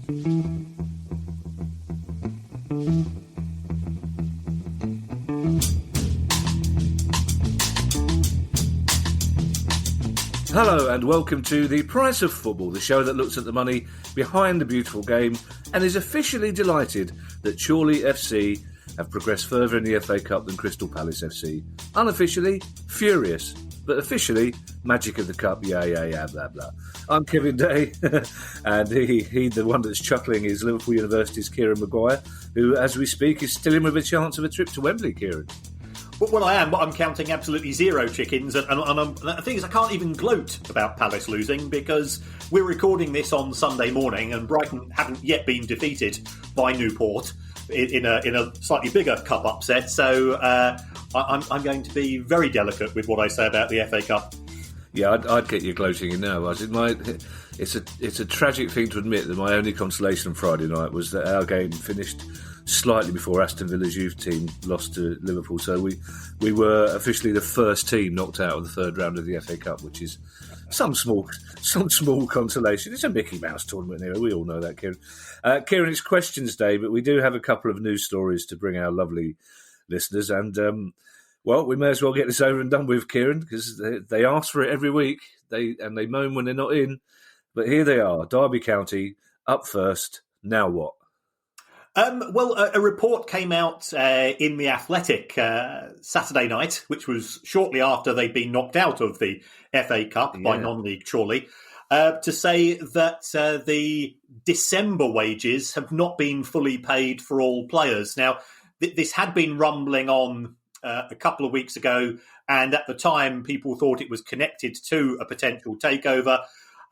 Hello and welcome to The Price of Football, the show that looks at the money behind the beautiful game and is officially delighted that Chorley FC have progressed further in the FA Cup than Crystal Palace FC. Unofficially, furious, but officially, magic of the cup, yeah, blah, blah. I'm Kevin Day, and he, the one that's chuckling, is Liverpool University's Kieran Maguire, who, as we speak, is still in with a chance of a trip to Wembley, Kieran. Well, I am, but I'm counting absolutely zero chickens. And the thing is, I can't even gloat about Palace losing because we're recording this on Sunday morning and Brighton haven't yet been defeated by Newport in a slightly bigger cup upset. So I'm going to be very delicate with what I say about the FA Cup. Yeah, I'd get you gloating in now. It's a tragic thing to admit that my only consolation on Friday night was that our game finished slightly before Aston Villa's youth team lost to Liverpool. So we were officially the first team knocked out of the third round of the FA Cup, which is some small consolation. It's a Mickey Mouse tournament here. We all know that, Kieran. Kieran, it's questions day, but we do have a couple of news stories to bring our lovely listeners. And, well, we may as well get this over and done with, Kieran, because they ask for it every week. They moan when they're not in. But here they are. Derby County up first. Now what? A report came out in The Athletic Saturday night, which was shortly after they'd been knocked out of the FA Cup by non-league Chorley, to say that the December wages have not been fully paid for all players. Now, this had been rumbling on a couple of weeks ago, and at the time people thought it was connected to a potential takeover.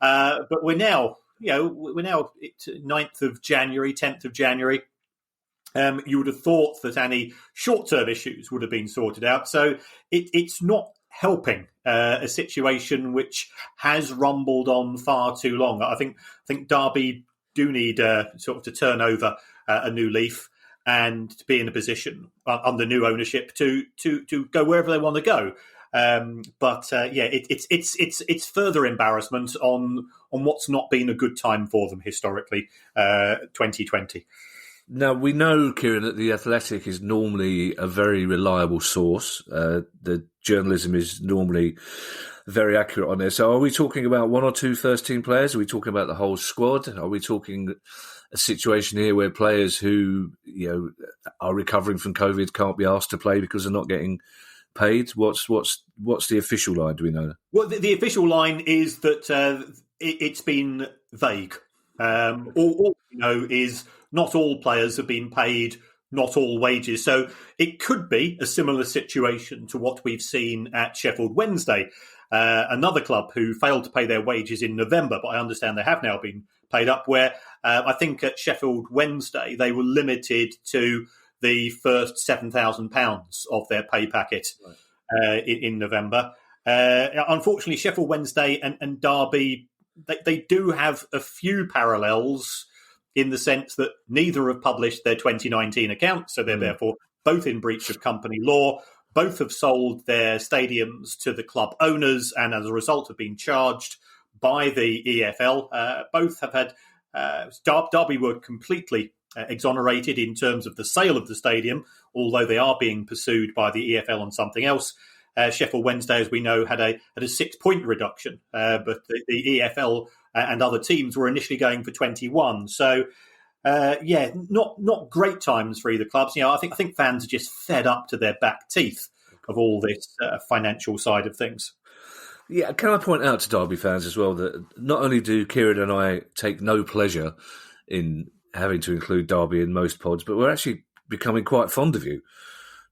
But we're now 9th of January, 10th of January. You would have thought that any short-term issues would have been sorted out. So it's not helping a situation which has rumbled on far too long. I think Derby do need sort of to turn over a new leaf and to be in a position under new ownership to go wherever they want to go. It's further embarrassment on what's not been a good time for them historically, 2020. Now, we know, Kieran, that The Athletic is normally a very reliable source. The journalism is normally very accurate on there. So are we talking about one or two first-team players? Are we talking about the whole squad? Are we talking a situation here where players who are recovering from COVID can't be asked to play because they're not getting paid? What's the official line? Do we know? Well, the official line is that it's been vague. All we know is not all players have been paid, not all wages. So it could be a similar situation to what we've seen at Sheffield Wednesday, another club who failed to pay their wages in November, but I understand they have now been paid up, where I think at Sheffield Wednesday they were limited to the first £7,000 of their pay packet in November. Unfortunately, Sheffield Wednesday and Derby, they do have a few parallels in the sense that neither have published their 2019 accounts, so they're therefore both in breach of company law. Both have sold their stadiums to the club owners and as a result have been charged by the EFL. Both have had... Derby were completely exonerated in terms of the sale of the stadium, although they are being pursued by the EFL on something else. Sheffield Wednesday, as we know, had a 6-point reduction, but the EFL and other teams were initially going for 21. So, not great times for either clubs. I think fans are just fed up to their back teeth of all this financial side of things. Yeah, can I point out to Derby fans as well that not only do Kieran and I take no pleasure in having to include Derby in most pods, but we're actually becoming quite fond of you.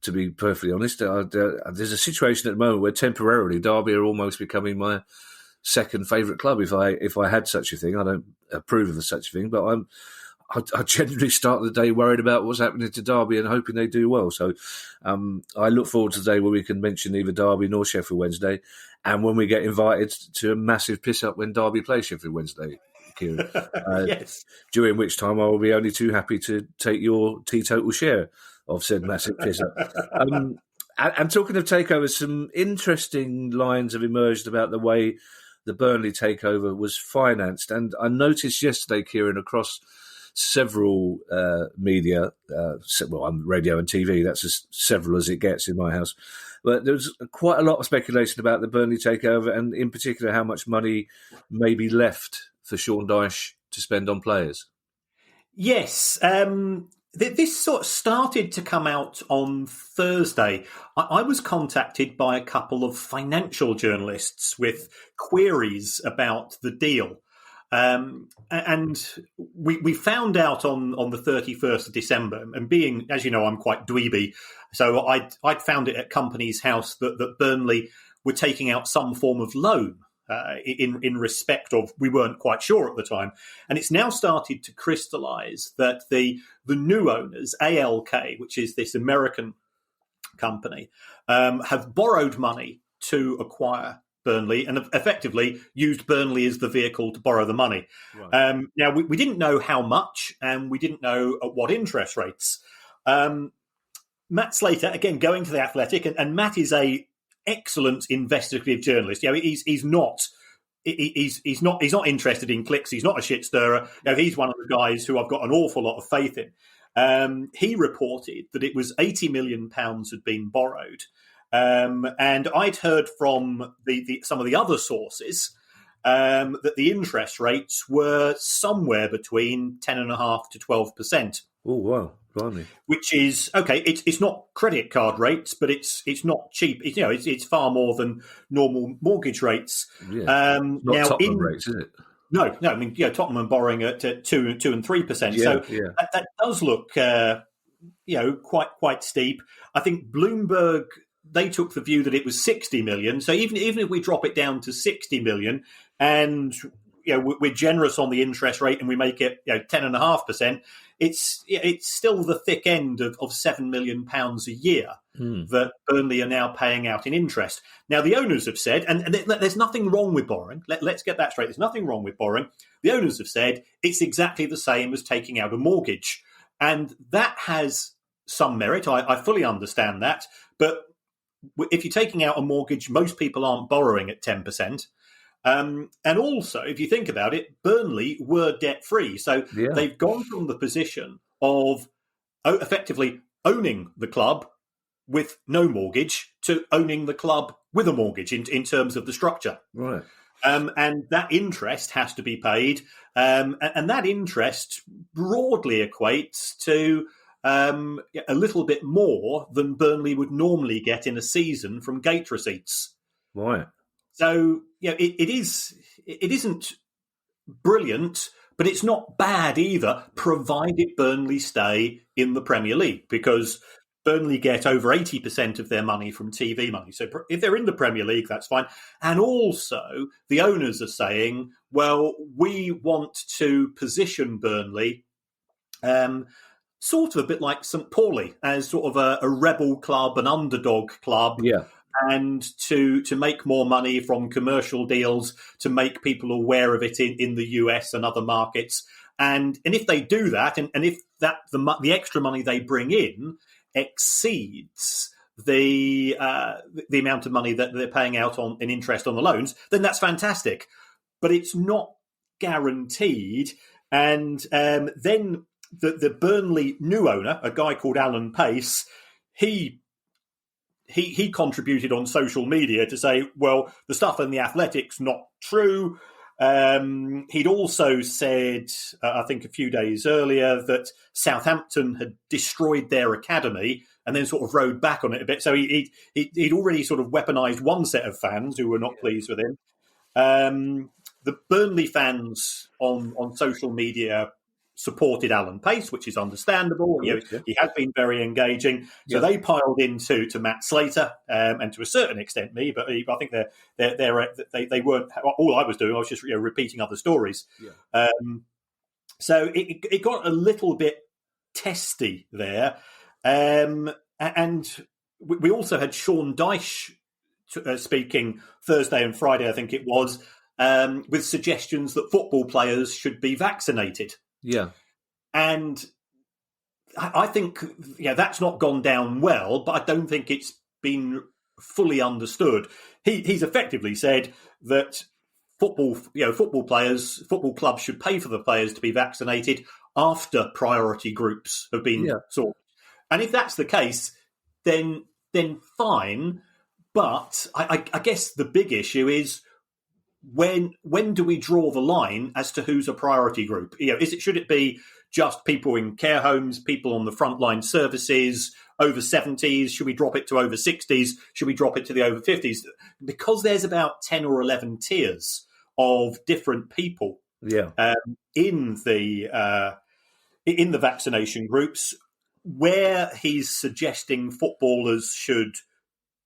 To be perfectly honest, there's a situation at the moment where temporarily Derby are almost becoming my second favourite club. If I had such a thing, I don't approve of such a thing, but I generally start the day worried about what's happening to Derby and hoping they do well. So I look forward to the day where we can mention neither Derby nor Sheffield Wednesday, and when we get invited to a massive piss up when Derby plays Sheffield Wednesday, Kieran. Yes. During which time I will be only too happy to take your teetotal share of said massive piss up. And talking of takeovers, some interesting lines have emerged about the way the Burnley takeover was financed. And I noticed yesterday, Kieran, across several media, radio and TV. That's as several as it gets in my house. But there was quite a lot of speculation about the Burnley takeover, and in particular how much money may be left for Sean Dyche to spend on players. Yes. This sort of started to come out on Thursday. I was contacted by a couple of financial journalists with queries about the deal. And we found out on the 31st of December, and being, as you know, I'm quite dweeby, so I'd found it at Company's House that Burnley were taking out some form of loan in respect of, we weren't quite sure at the time. And it's now started to crystallise that the new owners, ALK, which is this American company, have borrowed money to acquire Burnley and effectively used Burnley as the vehicle to borrow the money. Right. Now, we didn't know how much, and we didn't know at what interest rates. Matt Slater, again, going to The Athletic, and Matt is a excellent investigative journalist. You know, he's not interested in clicks. He's not a shit stirrer. You know, he's one of the guys who I've got an awful lot of faith in. He reported that it was £80 million had been borrowed. And I'd heard from some of the other sources that the interest rates were somewhere between 10.5% to 12%. Oh, wow. Blimey. Which is, okay, it's not credit card rates, but it's not cheap. It's far more than normal mortgage rates. Yeah. Not now Tottenham rates, is it? No. I mean, Tottenham are borrowing at 2% and 3%. Yeah, so yeah. That does look, quite steep. I think Bloomberg, they took the view that it was 60 million. So even if we drop it down to 60 million and we're generous on the interest rate and we make it 10.5%, it's still the thick end of £7 million a year that Burnley are now paying out in interest. Now, the owners have said, and there's nothing wrong with borrowing. Let's get that straight. There's nothing wrong with borrowing. The owners have said it's exactly the same as taking out a mortgage. And that has some merit. I fully understand that. But if you're taking out a mortgage, most people aren't borrowing at 10%. And also, if you think about it, Burnley were debt-free. So they've gone from the position of effectively owning the club with no mortgage to owning the club with a mortgage in terms of the structure. Right. And that interest has to be paid. And that interest broadly equates to a little bit more than Burnley would normally get in a season from gate receipts. Right. So it isn't brilliant, but it's not bad either, provided Burnley stay in the Premier League, because Burnley get over 80% of their money from TV money. So if they're in the Premier League, that's fine. And also, the owners are saying, well, we want to position Burnley sort of a bit like St. Pauli, as sort of a rebel club, an underdog club. Yeah. And to make more money from commercial deals, to make people aware of it in the US and other markets. And if they do that, and if that the extra money they bring in exceeds the amount of money that they're paying out in interest on the loans, then that's fantastic. But it's not guaranteed. And then the Burnley new owner, a guy called Alan Pace, he contributed on social media to say, well, the stuff in the Athletic's not true. He'd also said, I think a few days earlier, that Southampton had destroyed their academy and then sort of rode back on it a bit. So he'd already sort of weaponized one set of fans who were not pleased with him. The Burnley fans on social media supported Alan Pace, which is understandable. He has been very engaging. So they piled into Matt Slater and to a certain extent me, but I think they weren't. All I was doing, I was just repeating other stories. Yeah. So it got a little bit testy there, and we also had Sean Dyche speaking Thursday and Friday, I think it was, with suggestions that football players should be vaccinated. Yeah. And I think that's not gone down well, but I don't think it's been fully understood. He's effectively said that football clubs should pay for the players to be vaccinated. after priority groups have been sorted. And if that's the case, then fine. But I guess the big issue is when do we draw the line as to who's a priority group? Should it be just people in care homes, people on the frontline services, over 70s? Should we drop it to over 60s? Should we drop it to the over 50s? Because there's about 10 or 11 tiers of different people in the vaccination groups, where he's suggesting footballers should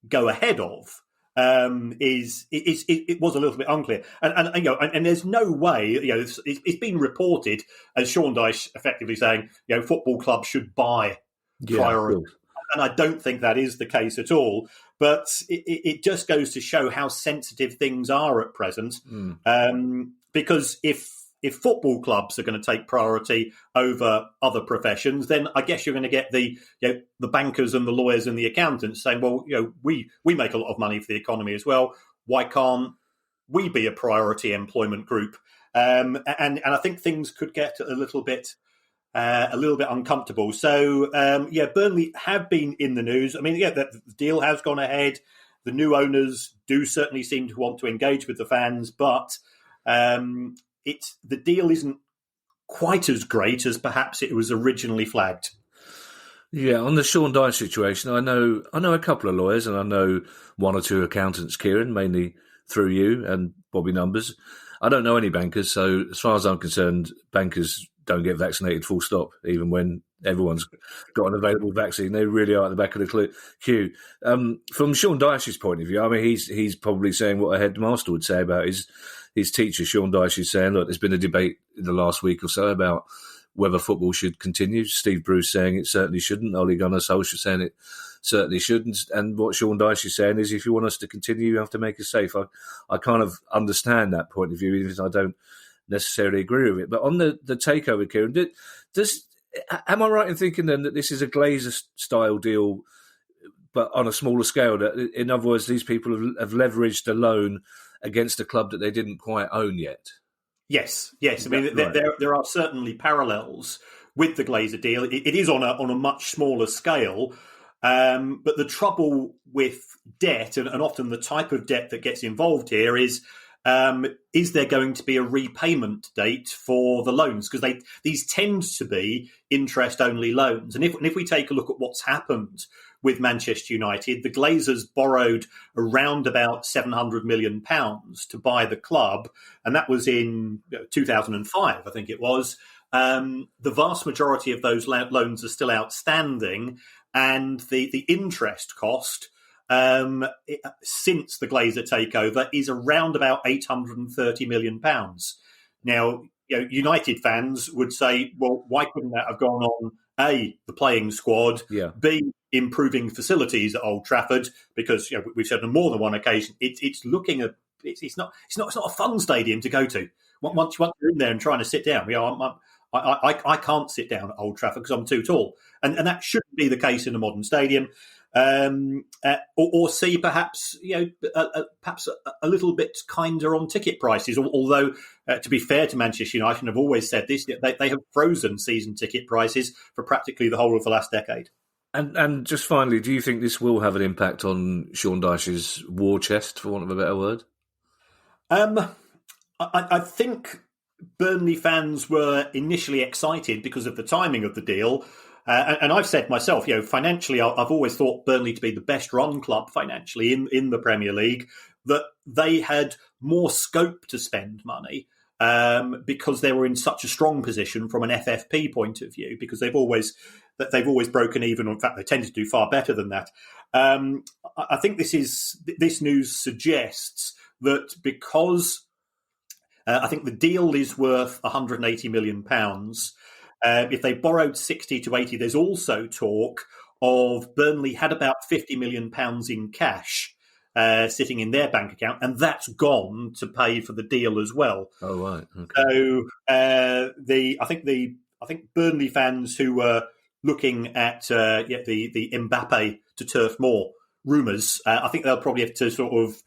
go ahead of. It was a little bit unclear, and there's no way. It's been reported as Sean Dyche effectively saying, football clubs should buy priority, and I don't think that is the case at all. But it just goes to show how sensitive things are at present, because if football clubs are going to take priority over other professions, then I guess you're going to get the bankers and the lawyers and the accountants saying, well, we make a lot of money for the economy as well. Why can't we be a priority employment group? And I think things could get a little bit uncomfortable. So Burnley have been in the news. I mean, the deal has gone ahead. The new owners do certainly seem to want to engage with the fans, but the deal isn't quite as great as perhaps it was originally flagged. Yeah, on the Sean Dyche situation, I know a couple of lawyers, and I know one or two accountants, Kieran, mainly through you and Bobby Numbers. I don't know any bankers, so as far as I'm concerned, bankers don't get vaccinated full stop, even when everyone's got an available vaccine. They really are at the back of the queue. From Sean Dyche's point of view, I mean, he's probably saying what a headmaster would say about his teacher. Sean Dyche is saying, look, there's been a debate in the last week or so about whether football should continue. Steve Bruce saying it certainly shouldn't. Ole Gunnar Solskjaer saying it certainly shouldn't. And what Sean Dyche is saying is, if you want us to continue, you have to make us safe. I kind of understand that point of view, even if I don't necessarily agree with it. But on the takeover, Kieran, am I right in thinking then that this is a Glazer-style deal, but on a smaller scale? That, in other words, these people have leveraged a loan against a club that they didn't quite own yet? Yes. I mean, there are certainly parallels with the Glazer deal. It is on a much smaller scale, but the trouble with debt, and often the type of debt that gets involved here, is there going to be a repayment date for the loans? Because these tend to be interest-only loans. And if we take a look at what's happened with Manchester United, the Glazers borrowed around about £700 million to buy the club, and that was in 2005, I think it was. The vast majority of those loans are still outstanding, and the interest cost since the Glazer takeover is around about £830 million. Now, United fans would say, well, why couldn't that have gone on A, the playing squad, B, improving facilities at Old Trafford? Because we've said on more than one occasion, it's not a fun stadium to go to. Once you're in there and trying to sit down, I can't sit down at Old Trafford because I'm too tall, and that shouldn't be the case in a modern stadium. Or see perhaps perhaps a little bit kinder on ticket prices. Although to be fair to Manchester United, and I've always said this, they have frozen season ticket prices for practically the whole of the last decade. And just finally, do you think this will have an impact on Sean Dyche's war chest, for want of a better word? I think Burnley fans were initially excited because of the timing of the deal. And I've said myself, financially, I've always thought Burnley to be the best run club financially in the Premier League, that they had more scope to spend money because they were in such a strong position from an FFP point of view, because they've always broken even. In fact, they tend to do far better than that. I think this news suggests that because I think the deal is worth £180 million. If they borrowed 60 to 80, there's also talk of Burnley had about £50 million in cash sitting in their bank account, and that's gone to pay for the deal as well. Oh, right. Okay. So I think Burnley fans who were looking at the Mbappe to Turf Moor rumours, I think they'll probably have to sort of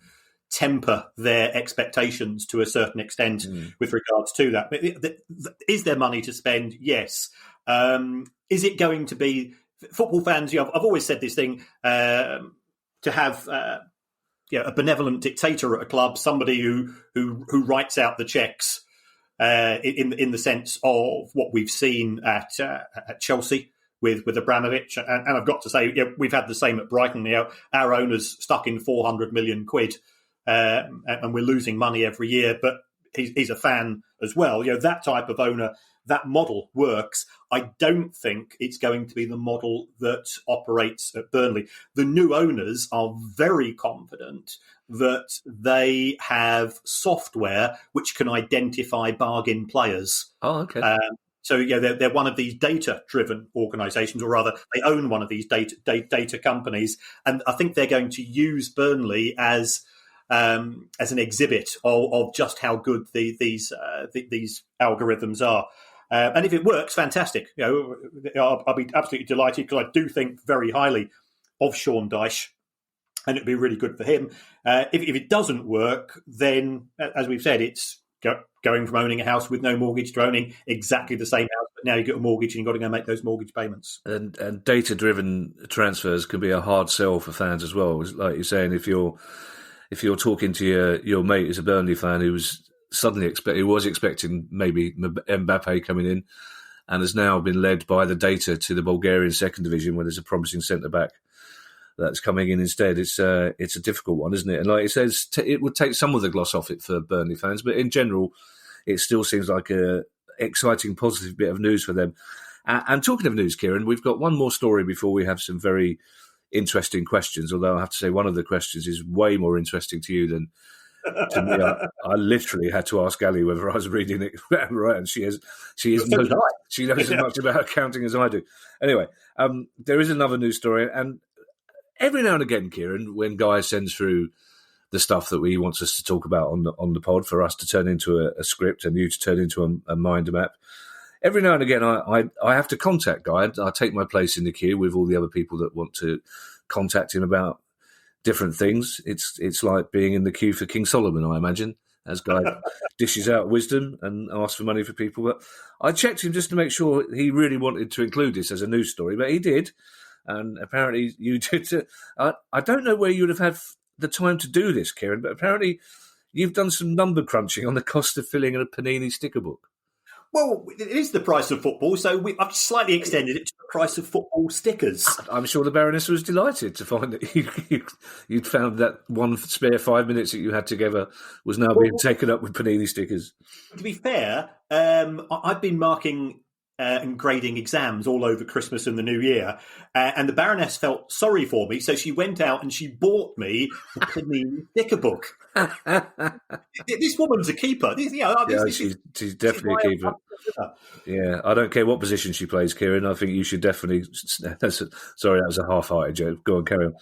temper their expectations to a certain extent with regards to that. Is there money to spend? Yes. Is it going to be football fans? I've always said this thing, to have a benevolent dictator at a club, somebody who writes out the checks, in the sense of what we've seen at Chelsea with Abramovich, and I've got to say, we've had the same at Brighton. Our owner's stuck in 400 million quid, and we're losing money every year. But he's a fan as well. That type of owner, that model works. I don't think it's going to be the model that operates at Burnley. The new owners are very confident that they have software which can identify bargain players. Oh, okay. So they're one of these data-driven organisations, or rather, they own one of these data companies, and I think they're going to use Burnley as an exhibit of just how good these algorithms are. And if it works, fantastic. I'll be absolutely delighted, because I do think very highly of Sean Dyche, and it'd be really good for him. If it doesn't work, then, as we've said, it's going from owning a house with no mortgage to owning exactly the same house, but now you get a mortgage and you've got to go make those mortgage payments. And data-driven transfers can be a hard sell for fans as well. Like you're saying, if you're talking to your mate who's a Burnley fan who was suddenly expecting maybe Mbappe coming in, and has now been led by the data to the Bulgarian second division, where there's a promising centre-back that's coming in instead. It's a difficult one, isn't it? And like it says, it would take some of the gloss off it for Burnley fans, but in general, it still seems like a exciting, positive bit of news for them. And talking of news, Kieran, we've got one more story before we have some very interesting questions, although I have to say one of the questions is way more interesting to you than to me. I literally had to ask Ali whether I was reading it right, and she knows as much about accounting as I do. Anyway, there is another news story, and every now and again, Kieran, when Guy sends through the stuff that he wants us to talk about on the pod, for us to turn into a script and you to turn into a mind map, every now and again I have to contact Guy. I take my place in the queue with all the other people that want to contact him about different things. It's like being in the queue for King Solomon, I imagine, as Guy dishes out wisdom and asks for money for people. But I checked him just to make sure he really wanted to include this as a news story, but he did. And apparently you did. I don't know where you would have had the time to do this, Kieran, but apparently you've done some number crunching on the cost of filling a Panini sticker book. Well, it is the price of football, so I've slightly extended it to the price of football stickers. I'm sure the Baroness was delighted to find that you'd found that one spare 5 minutes that you had together was now being taken up with Panini stickers. To be fair, I've been marking and grading exams all over Christmas and the New Year, and the Baroness felt sorry for me, so she went out and she bought me the Panini sticker book. This woman's a keeper. She's definitely a keeper. Yeah, I don't care what position she plays, Kieran. I think you should definitely. Sorry, that was a half-hearted joke. Go on, carry on.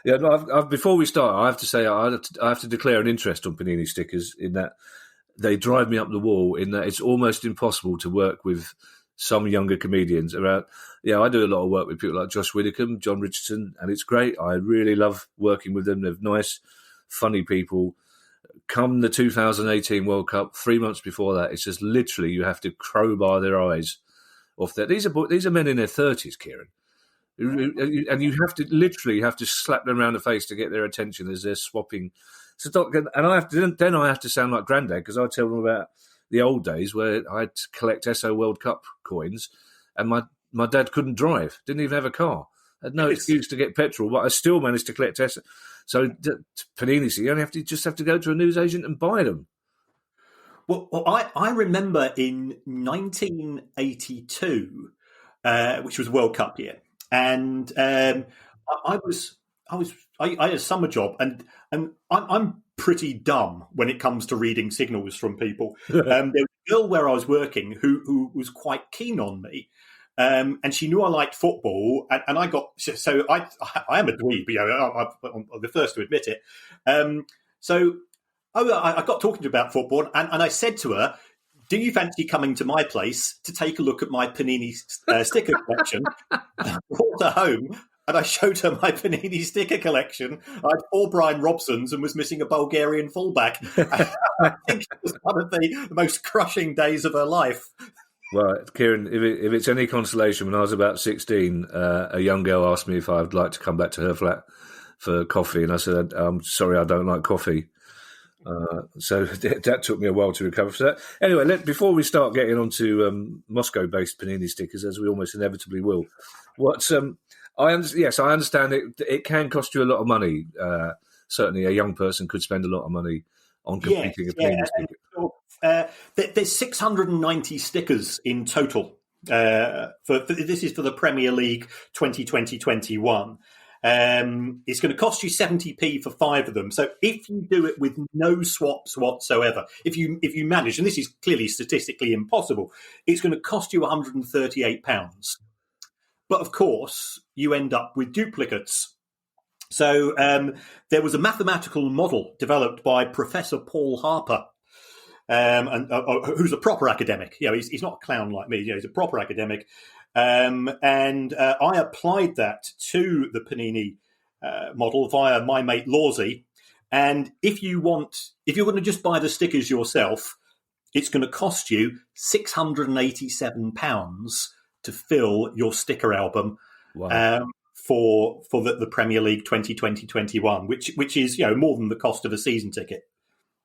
Yeah, no, before we start, I have to say I have to declare an interest on Panini stickers, in that they drive me up the wall. In that it's almost impossible to work with some younger comedians around. Yeah, I do a lot of work with people like Josh Widdicombe, John Richardson, and it's great. I really love working with them. They're nice, funny people. Come the 2018 World Cup, 3 months before that, it's just literally you have to crowbar their eyes off there. These are men in their 30s, Kieran, and you have to slap them around the face to get their attention as they're swapping. And I have to sound like Grandad, because I tell them about the old days where I'd collect SO World Cup coins, and my dad couldn't drive, didn't even have a car, had no excuse to get petrol, but I still managed to collect SO. So Panini, you only have to go to a newsagent and buy them. Well, I remember in 1982, which was World Cup year, and I had a summer job, and I'm pretty dumb when it comes to reading signals from people. There was a girl where I was working who was quite keen on me. And she knew I liked football, and I got so I am a dweeb, I'm the first to admit it. I got talking to her about football, and I said to her, "Do you fancy coming to my place to take a look at my Panini sticker collection?" I brought her home, and I showed her my Panini sticker collection. I had 4 Brian Robsons and was missing a Bulgarian fullback. I think it was one of the most crushing days of her life. Well, Kieran, if it's any consolation, when I was about 16, a young girl asked me if I'd like to come back to her flat for coffee, and I said, "I'm sorry, I don't like coffee." So that took me a while to recover from that. Anyway, before we start getting onto Moscow-based Panini stickers, as we almost inevitably will, I understand it can cost you a lot of money. Certainly, a young person could spend a lot of money on completing a Panini sticker. There's 690 stickers in total. This is for the Premier League 2020-21. It's going to cost you 70p for 5 of them. So if you do it with no swaps whatsoever, if you manage, and this is clearly statistically impossible, it's going to cost you £138. But of course, you end up with duplicates. So there was a mathematical model developed by Professor Paul Harper, who's a proper academic. He's not a clown like me. He's a proper academic. And I applied that to the Panini model via my mate Lawsy. And if you're going to just buy the stickers yourself, it's going to cost you £687 to fill your sticker album. Wow. For the Premier League 2020-21, which is more than the cost of a season ticket.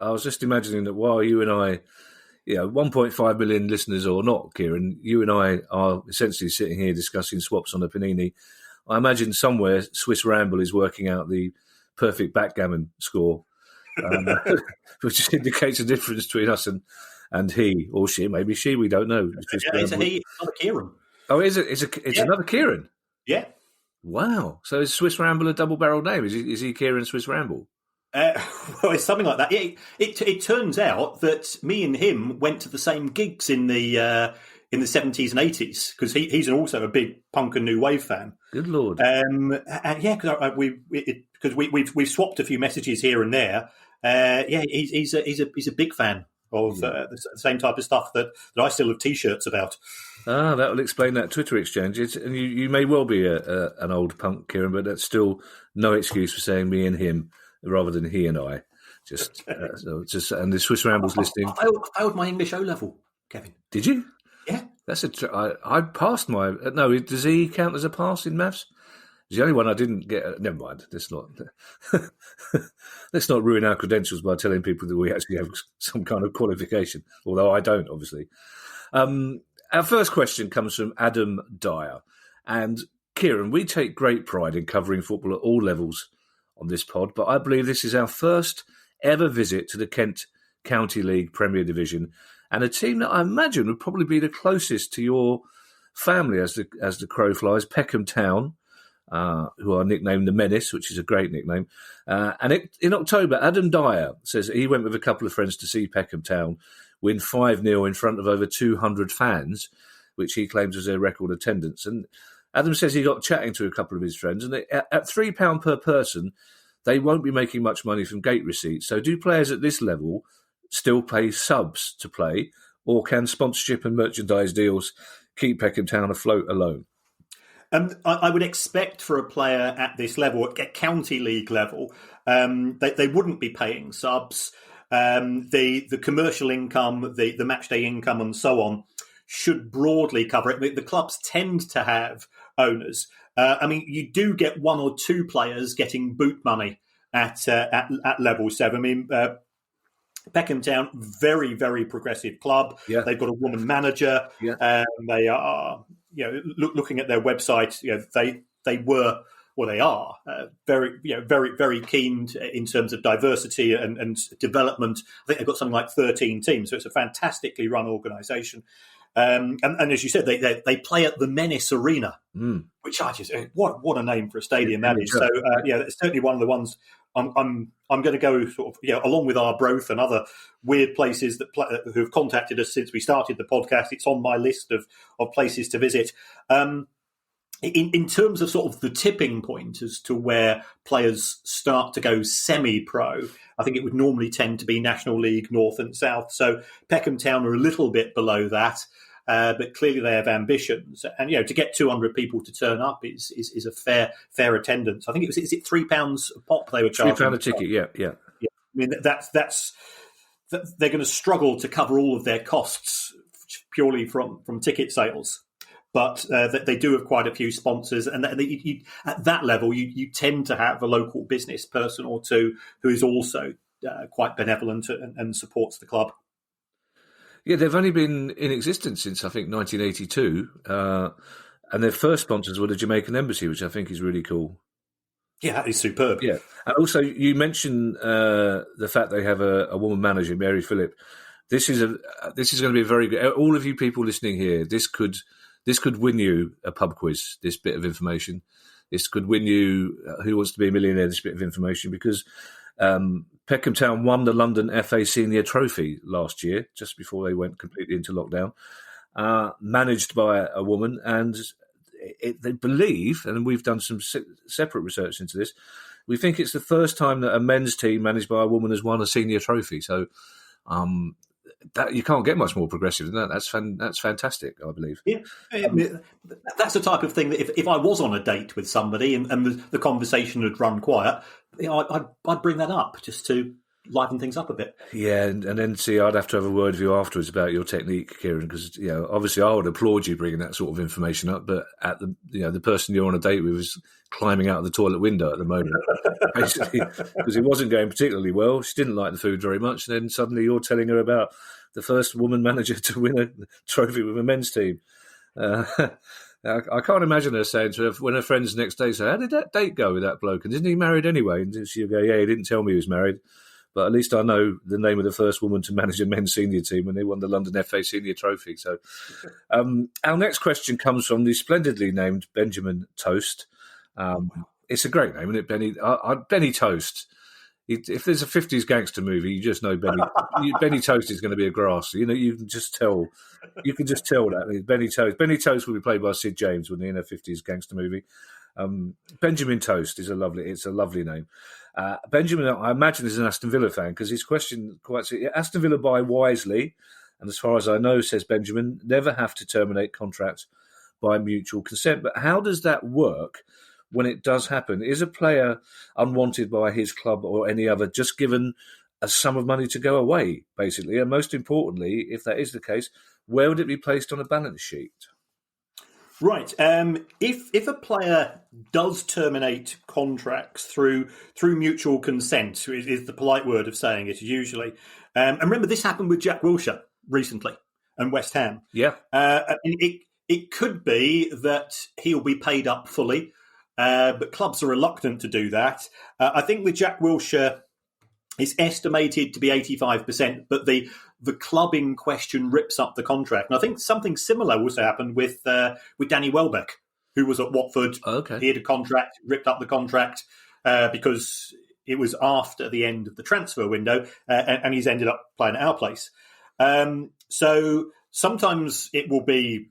I was just imagining that while you and I, 1.5 million listeners or not, Kieran, you and I are essentially sitting here discussing swaps on a Panini. I imagine somewhere Swiss Ramble is working out the perfect backgammon score, which indicates a difference between us and he or she. Maybe she, we don't know. It's a he, not a Kieran. Oh, is it? It's another Kieran? Yeah. Wow. So is Swiss Ramble a double-barreled name? Is he Kieran Swiss Ramble? Well, it's something like that. It turns out that me and him went to the same gigs in the 70s and 80s, because he's also a big punk and new wave fan. Good Lord. Because we've swapped a few messages here and there. He's a big fan of the same type of stuff that I still have T-shirts about. Ah, that will explain that Twitter exchange. And you may well be an old punk, Kieran, but that's still no excuse for saying me and him rather than he and I. And the Swiss Rambles listing. I failed my English O level, Kevin. Did you? Yeah. That's I passed my. No, does he count as a pass in maths? It's the only one I didn't get. Never mind. Let's not ruin our credentials by telling people that we actually have some kind of qualification. Although I don't, obviously. Our first question comes from Adam Dyer. And Kieran, we take great pride in covering football at all levels on this pod, but I believe this is our first ever visit to the Kent County League Premier Division, and a team that I imagine would probably be the closest to your family as the crow flies, Peckham Town, who are nicknamed the Menace, which is a great nickname. In October, Adam Dyer says he went with a couple of friends to see Peckham Town win 5-0 in front of over 200 fans, which he claims was their record attendance. And Adam says he got chatting to a couple of his friends, and at £3 per person, they won't be making much money from gate receipts. So do players at this level still pay subs to play, or can sponsorship and merchandise deals keep Peckham Town afloat alone? I would expect for a player at this level, at county league level, they wouldn't be paying subs. The commercial income, the match day income, and so on should broadly cover it. The clubs tend to have owners. You do get 1 or 2 players getting boot money at level 7. Peckham Town, very, very progressive club. Yeah. They've got a woman manager. Yeah. They are, looking at their website, they are very, very, very keen in terms of diversity and development. I think they've got something like 13 teams, so it's a fantastically run organisation. And as you said, they play at the Menace Arena, which I just what a name for a stadium that is. So it's certainly one of the ones I'm going to go sort of along with Arbroath and other weird places who've contacted us since we started the podcast. It's on my list of places to visit. In terms of sort of the tipping point as to where players start to go semi-pro, I think it would normally tend to be National League North and South. So Peckham Town are a little bit below that. but clearly they have ambitions. And to get 200 people to turn up is a fair attendance. I think is it £3 a pop they were charging? £3 a ticket, yeah. I mean that's they're going to struggle to cover all of their costs purely from ticket sales. But they do have quite a few sponsors, and at that level, you tend to have a local business person or two who is also quite benevolent and supports the club. Yeah, they've only been in existence since, I think, 1982, and their first sponsors were the Jamaican Embassy, which I think is really cool. Yeah, that is superb. Yeah, and also you mentioned the fact they have a woman manager, Mary Phillip. This is going to be a very good. All of you people listening here, this could win you a pub quiz, this bit of information. This could win you Who Wants to Be a Millionaire, this bit of information, because Peckham Town won the London FA Senior Trophy last year, just before they went completely into lockdown, managed by a woman. And they believe, and we've done some separate research into this, we think it's the first time that a men's team managed by a woman has won a senior trophy. So that you can't get much more progressive than that. That's fantastic, I believe. Yeah, that's the type of thing that if I was on a date with somebody and the conversation had run quiet, I'd bring that up just to liven things up a bit. Yeah, and then I'd have to have a word with you afterwards about your technique, Kieran, because obviously I would applaud you bringing that sort of information up, but at the person you're on a date with is climbing out of the toilet window at the moment, basically, because it wasn't going particularly well. She didn't like the food very much, and then suddenly you're telling her about the first woman manager to win a trophy with a men's team. I can't imagine her saying to her, when her friends the next day say, "How did that date go with that bloke? And isn't he married anyway?" And she'll go, "Yeah, he didn't tell me he was married. But at least I know the name of the first woman to manage a men's senior team when they won the London FA Senior Trophy." So our next question comes from the splendidly named Benjamin Toast. It's a great name, isn't it, Benny? Benny Toast. If there's a 50s gangster movie, you just know Benny Toast is going to be a grasser. You can just tell. You can just tell that. Benny Toast. Benny Toast will be played by Sid James, wouldn't he, in a 50s gangster movie? Benjamin Toast is a lovely name. Benjamin, I imagine, is an Aston Villa fan, because his question Aston Villa buy wisely, and as far as I know, says Benjamin, never have to terminate contracts by mutual consent. But how does that work when it does happen? Is a player unwanted by his club or any other just given a sum of money to go away, basically? And most importantly, if that is the case, where would it be placed on a balance sheet? Right. If a player does terminate contracts through mutual consent, is the polite word of saying it usually. And remember, this happened with Jack Wilshere recently and West Ham. Yeah. It could be that he'll be paid up fully, but clubs are reluctant to do that. I think with Jack Wilshere, it's estimated to be 85%, but the club in question rips up the contract. And I think something similar also happened with Danny Welbeck, who was at Watford. Okay. He had a contract, ripped up the contract because it was after the end of the transfer window, and he's ended up playing at our place. So sometimes it will be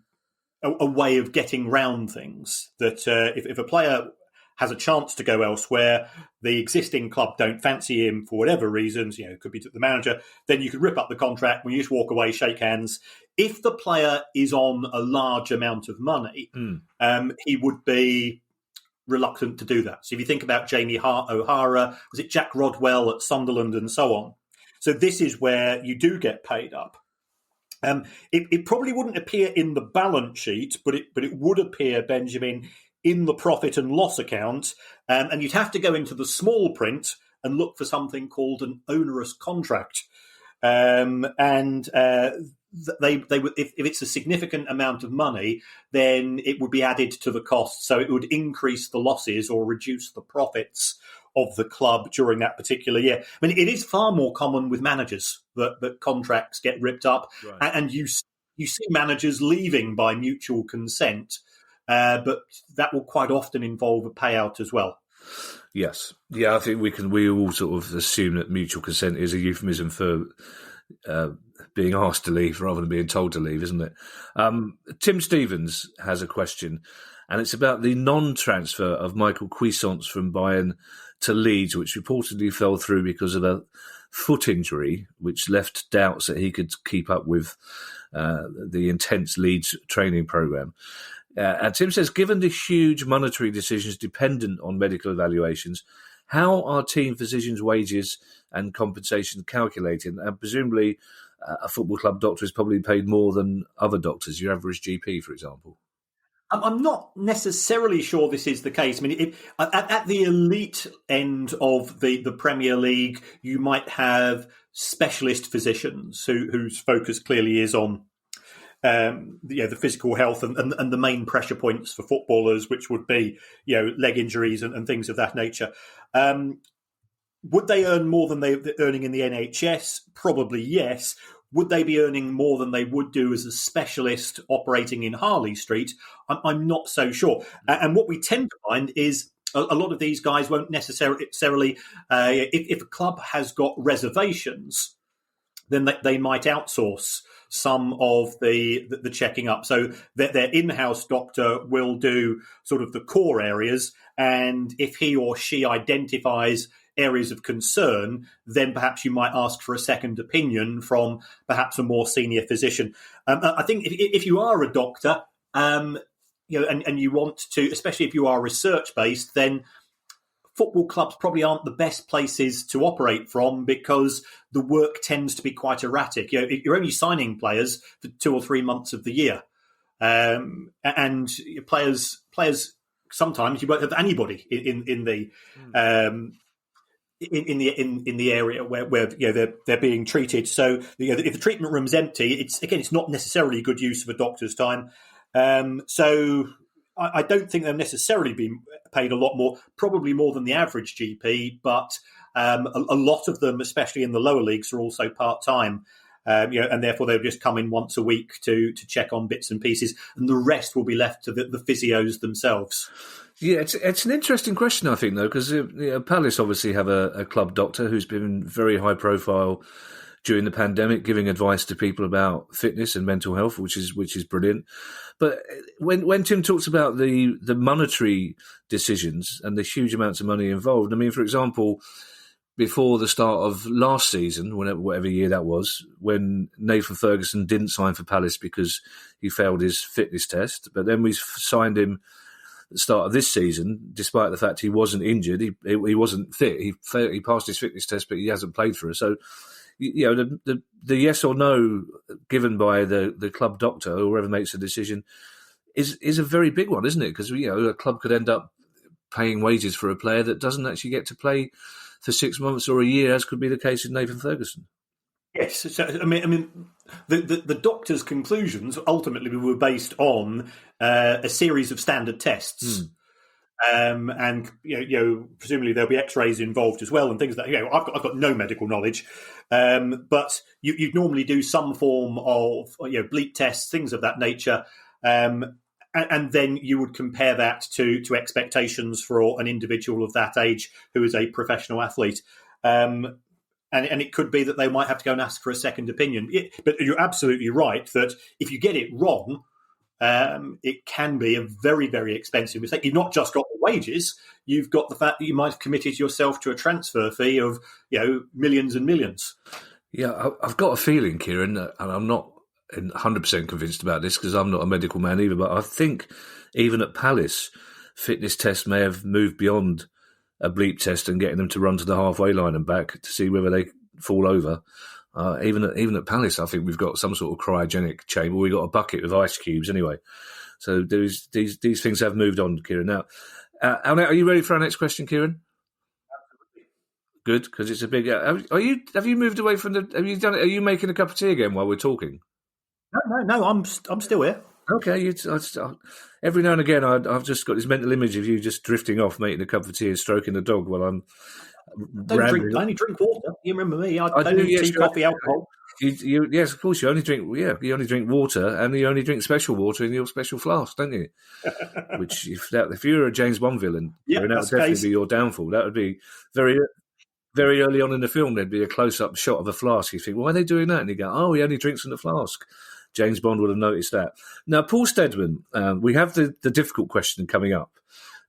a way of getting round things that if a player has a chance to go elsewhere, the existing club don't fancy him for whatever reasons, it could be to the manager, then you could rip up the contract when you just walk away, shake hands. If the player is on a large amount of money, he would be reluctant to do that. So if you think about Jamie O'Hara, was it Jack Rodwell at Sunderland and so on? So this is where you do get paid up. It probably wouldn't appear in the balance sheet, but it would appear, Benjamin, in the profit and loss account, and you'd have to go into the small print and look for something called an onerous contract. If it's a significant amount of money, then it would be added to the cost, so it would increase the losses or reduce the profits of the club during that particular year. I mean, it is far more common with managers that contracts get ripped up, right. And you see managers leaving by mutual consent. But that will quite often involve a payout as well. Yes. Yeah, I think we all sort of assume that mutual consent is a euphemism for being asked to leave rather than being told to leave, isn't it? Tim Stevens has a question, and it's about the non-transfer of Michael Cuisance from Bayern to Leeds, which reportedly fell through because of a foot injury, which left doubts that he could keep up with the intense Leeds training programme. And Tim says, given the huge monetary decisions dependent on medical evaluations, how are team physicians' wages and compensation calculated? And presumably a football club doctor is probably paid more than other doctors, your average GP, for example. I'm not necessarily sure this is the case. I mean, at the elite end of the Premier League, you might have specialist physicians whose focus clearly is on the physical health and the main pressure points for footballers, which would be leg injuries and things of that nature. Would they earn more than they're earning in the NHS? Probably yes. Would they be earning more than they would do as a specialist operating in Harley Street? I'm not so sure. And what we tend to find is a lot of these guys won't necessarily, if a club has got reservations, then they might outsource some of the checking up. So their in-house doctor will do sort of the core areas, and if he or she identifies areas of concern, then perhaps you might ask for a second opinion from perhaps a more senior physician. I think if you are a doctor, and you want to, especially if you are research-based, then football clubs probably aren't the best places to operate from because the work tends to be quite erratic. You're only signing players for 2 or 3 months of the year, and players sometimes you won't have anybody in the area where they're being treated. So if the treatment room's empty, it's not necessarily good use of a doctor's time. So I don't think they'll necessarily be paid a lot more, probably more than the average GP, but a lot of them, especially in the lower leagues, are also part-time. And therefore they'll just come in once a week to check on bits and pieces, and the rest will be left to the physios themselves. Yeah, it's an interesting question, I think, though, because Palace obviously have a club doctor who's been very high profile during the pandemic, giving advice to people about fitness and mental health, which is brilliant. But when Tim talks about the monetary decisions and the huge amounts of money involved, I mean, for example, before the start of last season, whatever year that was, when Nathan Ferguson didn't sign for Palace because he failed his fitness test, but then we signed him at the start of this season, despite the fact he wasn't injured, he wasn't fit. He passed his fitness test, but he hasn't played for us. So, the yes or no given by the club doctor or whoever makes the decision is a very big one, isn't it? Because a club could end up paying wages for a player that doesn't actually get to play for 6 months or a year, as could be the case with Nathan Ferguson. Yes, so, I mean, the doctor's conclusions ultimately were based on a series of standard tests, and presumably there'll be X-rays involved as well, and things that I've got no medical knowledge, but you'd normally do some form of bleep tests, things of that nature, and then you would compare that to expectations for an individual of that age who is a professional athlete. And it could be that they might have to go and ask for a second opinion. But you're absolutely right that if you get it wrong, it can be a very, very expensive mistake. You've not just got the wages, you've got the fact that you might have committed yourself to a transfer fee of millions and millions. Yeah, I've got a feeling, Kieran, and I'm not 100% convinced about this because I'm not a medical man either, but I think even at Palace, fitness tests may have moved beyond a bleep test and getting them to run to the halfway line and back to see whether they fall over. Even at Palace, I think we've got some sort of cryogenic chamber. We've got a bucket with ice cubes anyway. So these things have moved on, Kieran. Now, are you ready for our next question, Kieran? Absolutely. Good, because it's a big. Have you moved away from the? Have you done it? Are you making a cup of tea again while we're talking? No. I'm still here. Okay, every now and again, I've just got this mental image of you just drifting off, making a cup of tea and stroking the dog while I'm. I only drink water. You remember me? I don't do tea, coffee, alcohol. Yes, of course. You only drink water, and you only drink special water in your special flask, don't you? Which, if you were a James Bond villain, that would definitely be your downfall. That would be very, very early on in the film. There'd be a close-up shot of a flask. You think, why are they doing that? And you go, oh, he only drinks from the flask. James Bond would have noticed that. Now, Paul Steadman, we have the difficult question coming up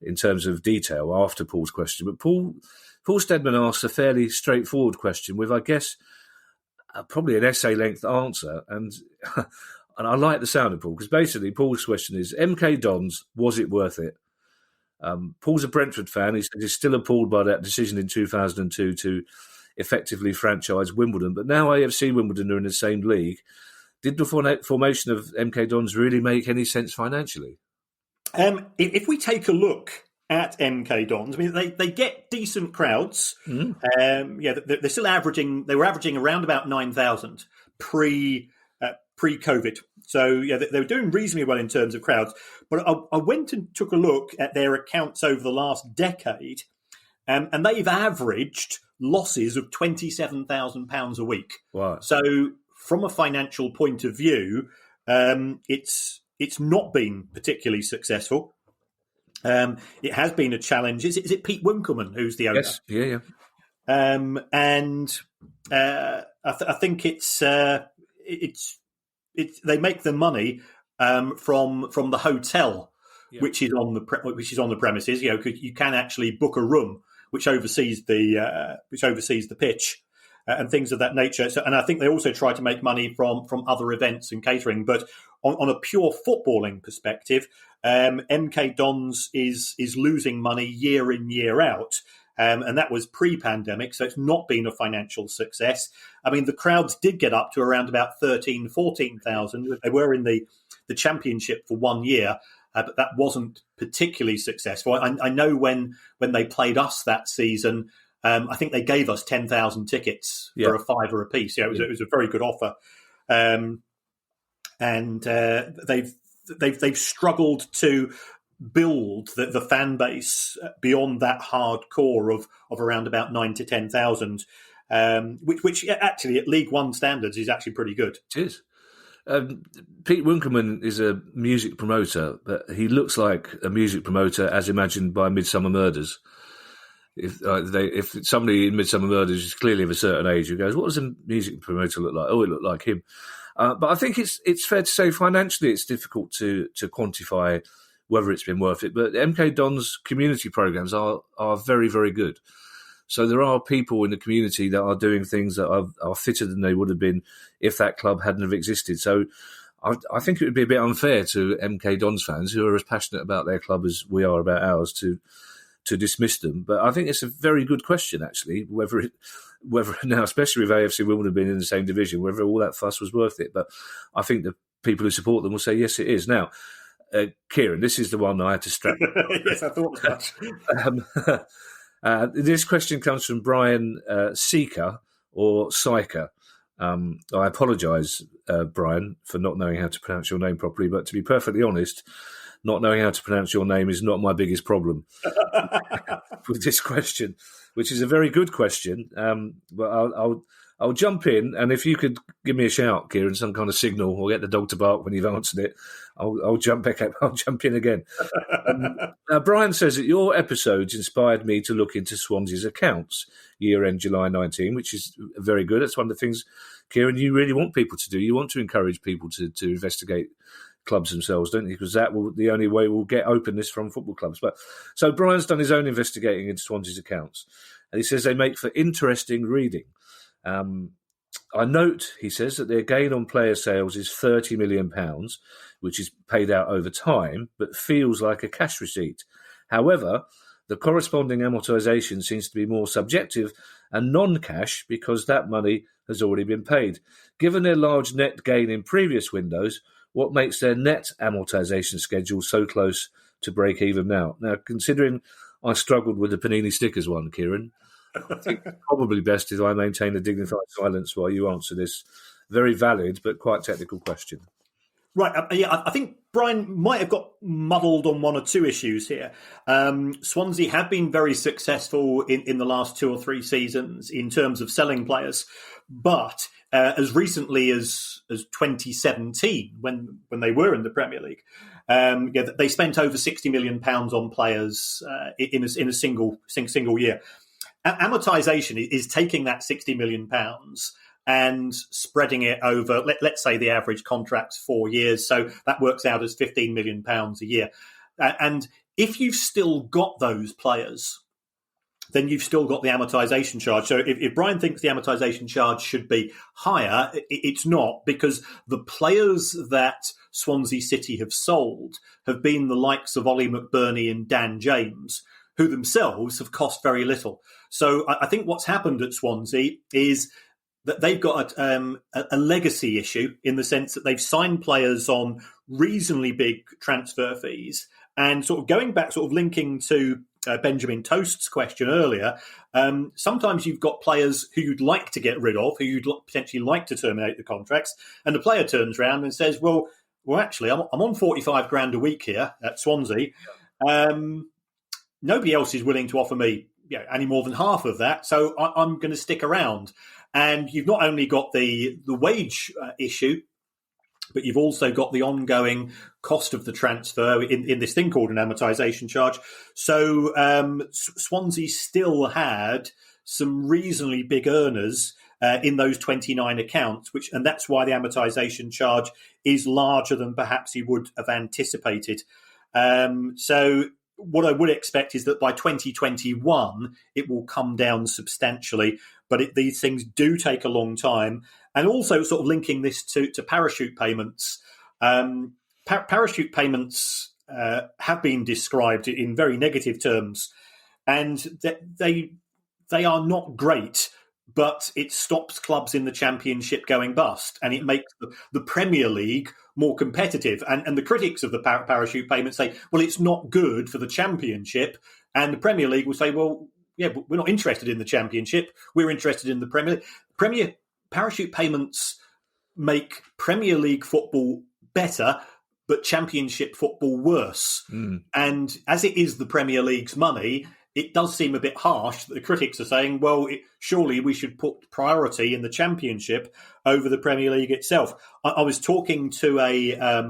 in terms of detail after Paul's question. But Paul Steadman asks a fairly straightforward question with, I guess, probably an essay-length answer. And and I like the sound of Paul, because basically Paul's question is, MK Dons, was it worth it? Paul's a Brentford fan. He said he's still appalled by that decision in 2002 to effectively franchise Wimbledon. But now AFC Wimbledon are in the same league. Did the formation of MK Dons really make any sense financially? If we take a look at MK Dons, I mean, they get decent crowds. They're still averaging. They were averaging around about 9,000 pre-COVID. So they were doing reasonably well in terms of crowds. But I went and took a look at their accounts over the last decade, and they've averaged losses of £27,000 a week. Wow. So from a financial point of view, it's not been particularly successful. It has been a challenge. Is it Pete Winkleman who's the owner? Yes, yeah. I think it's they make the money from the hotel, which is on the premises. You can actually book a room which oversees the pitch and things of that nature. So, and I think they also try to make money from other events and catering. But on a pure footballing perspective, MK Dons is losing money year in, year out. And that was pre-pandemic, so it's not been a financial success. I mean, the crowds did get up to around about 13,000, 14,000. They were in the championship for 1 year, but that wasn't particularly successful. I know when they played us that season, I think they gave us 10,000 tickets for a £5 a piece. It was a very good offer. They've struggled to build the fan base beyond that hardcore of around about 9,000 to 10,000, which actually at League One standards is actually pretty good. It is. Pete Winkleman is a music promoter, but he looks like a music promoter as imagined by Midsummer Murders. If somebody in Midsummer Murders is clearly of a certain age who goes, what does a music promoter look like? Oh, it looked like him. But I think it's fair to say financially it's difficult to quantify whether it's been worth it. But MK Dons community programs are very, very good. So there are people in the community that are doing things that are fitter than they would have been if that club hadn't have existed. So I think it would be a bit unfair to MK Dons fans who are as passionate about their club as we are about ours to dismiss them. But I think it's a very good question, actually, whether now, especially with AFC Wimbledon being in the same division, whether all that fuss was worth it. But I think the people who support them will say, yes, it is. Now, Kieran, this is the one I had to strap. Yes, I thought that. This question comes from Brian Seeker or Syker. I apologise, Brian, for not knowing how to pronounce your name properly, but to be perfectly honest, not knowing how to pronounce your name is not my biggest problem with this question, which is a very good question. But I'll jump in, and if you could give me a shout, Kieran, some kind of signal, or get the dog to bark when you've answered it, I'll jump back up. I'll jump in again. Brian says that your episodes inspired me to look into Swansea's accounts year-end July 19, which is very good. That's one of the things, Kieran, you really want people to do. You want to encourage people to investigate clubs themselves, don't you? Because that will the only way we'll get openness from football clubs. But so Brian's done his own investigating into Swansea's accounts, and he says they make for interesting reading. I note, he says, that their gain on player sales is £30 million, which is paid out over time, but feels like a cash receipt. However, the corresponding amortisation seems to be more subjective and non-cash because that money has already been paid. Given their large net gain in previous windows, what makes their net amortisation schedule so close to break even now? Now, considering I struggled with the Panini stickers one, Kieran, I think it's probably best if I maintain a dignified silence while you answer this very valid but quite technical question. Right. I think Brian might have got muddled on one or two issues here. Swansea have been very successful in the last 2 or 3 seasons in terms of selling players, but as recently as 2017, when they were in the Premier League, they spent over £60 million on players in a single year. Amortisation is taking that £60 million and spreading it over, let's say the average contract's 4 years, so that works out as £15 million a year. And if you've still got those players, then you've still got the amortization charge. So if Brian thinks the amortization charge should be higher, it's not, because the players that Swansea City have sold have been the likes of Ollie McBurney and Dan James, who themselves have cost very little. So I think what's happened at Swansea is that they've got a legacy issue, in the sense that they've signed players on reasonably big transfer fees. And sort of going back, sort of linking to Benjamin Toast's question earlier, sometimes you've got players who you'd like to get rid of, who you'd potentially like to terminate the contracts, and the player turns around and says, well, actually, I'm on 45 grand a week here at Swansea. Nobody else is willing to offer me any more than half of that, so I'm going to stick around. And you've not only got the wage issue, but you've also got the ongoing cost of the transfer in this thing called an amortization charge. So Swansea still had some reasonably big earners in those 29 accounts, and that's why the amortization charge is larger than perhaps he would have anticipated. So what I would expect is that by 2021, it will come down substantially. But these things do take a long time. And also sort of linking this to parachute payments. Parachute payments have been described in very negative terms. And they are not great, but it stops clubs in the Championship going bust. And it makes the Premier League more competitive. And the critics of the parachute payments say, well, it's not good for the Championship. And the Premier League will say, well, yeah, but we're not interested in the Championship. We're interested in the Premier League. Parachute payments make Premier League football better, but Championship football worse. And as it is the Premier League's money, it does seem a bit harsh that the critics are saying, well, surely we should put priority in the Championship over the Premier League itself. I was talking to a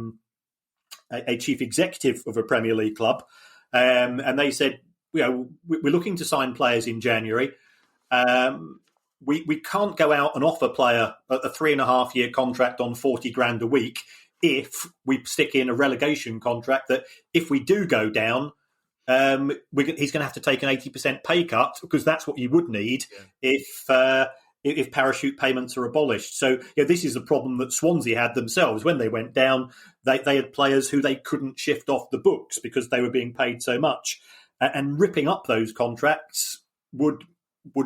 chief executive of a Premier League club, and they said, we're looking to sign players in January. We can't go out and offer a player a 3.5-year contract on 40 grand a week if we stick in a relegation contract that if we do go down, he's going to have to take an 80% pay cut, because that's what you would need if parachute payments are abolished. So this is a problem that Swansea had themselves. When they went down, they had players who they couldn't shift off the books because they were being paid so much. And ripping up those contracts would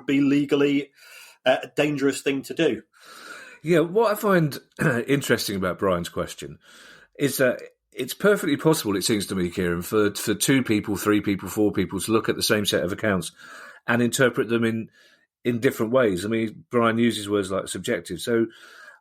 be legally a dangerous thing to do. Yeah, what I find interesting about Brian's question is that it's perfectly possible, it seems to me, Kieran, for 2 people, 3 people, 4 people to look at the same set of accounts and interpret them in different ways. I mean, Brian uses words like subjective. So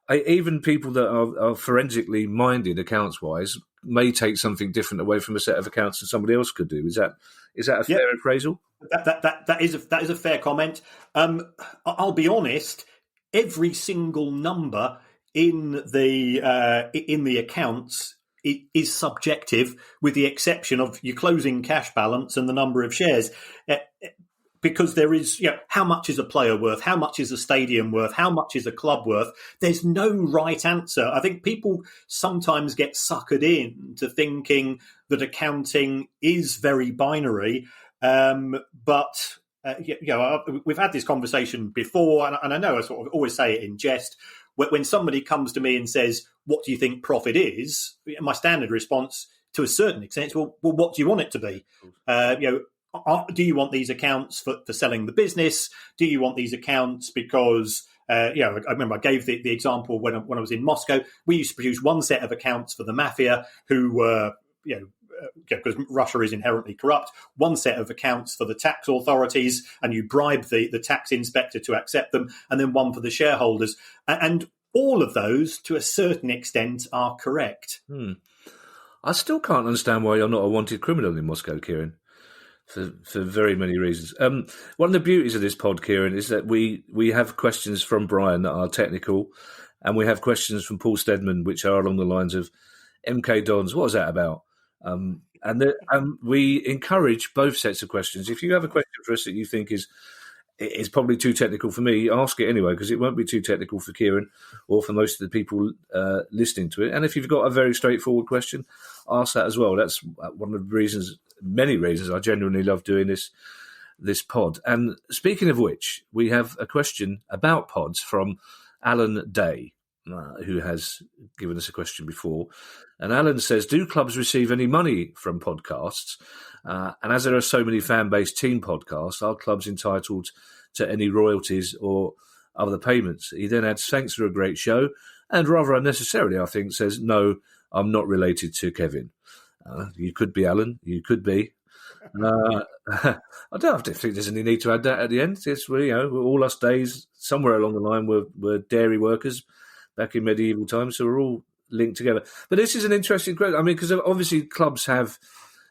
even people that are forensically minded accounts-wise may take something different away from a set of accounts than somebody else could do. Is that a fair appraisal? That is a fair comment. I'll be honest. Every single number in the accounts is subjective, with the exception of your closing cash balance and the number of shares. Because there is, how much is a player worth? How much is a stadium worth? How much is a club worth? There's no right answer. I think people sometimes get suckered in to thinking that accounting is very binary. But we've had this conversation before, and I know I sort of always say it in jest. When somebody comes to me and says, "What do you think profit is?" my standard response, to a certain extent, is, well, what do you want it to be? Do you want these accounts for selling the business? Do you want these accounts because, I remember I gave the example when I was in Moscow. We used to produce one set of accounts for the mafia, who were, because Russia is inherently corrupt, one set of accounts for the tax authorities, and you bribe the tax inspector to accept them, and then one for the shareholders. And all of those, to a certain extent, are correct. I still can't understand why you're not a wanted criminal in Moscow, Kieran. For very many reasons. One of the beauties of this pod, Kieran, is that we have questions from Brian that are technical, and we have questions from Paul Steadman which are along the lines of MK Dons. What was that about? And we encourage both sets of questions. If you have a question for us that you think is it's probably too technical for me. Ask it anyway, because it won't be too technical for Kieran or for most of the people listening to it. And if you've got a very straightforward question, ask that as well. That's one of the reasons, many reasons, I genuinely love doing this pod. And speaking of which, we have a question about pods from Alan Day, who has given us a question before. And Alan says, do clubs receive any money from podcasts? And as there are so many fan-based team podcasts, are clubs entitled to any royalties or other payments? He then adds, thanks for a great show. And rather unnecessarily, I think, says, no, I'm not related to Kevin. You could be, Alan. You could be. I don't think there's any need to add that at the end. It's, we're all us days, somewhere along the line, we're dairy workers back in medieval times, so we're all linked together. But this is an interesting question. I mean, because obviously clubs have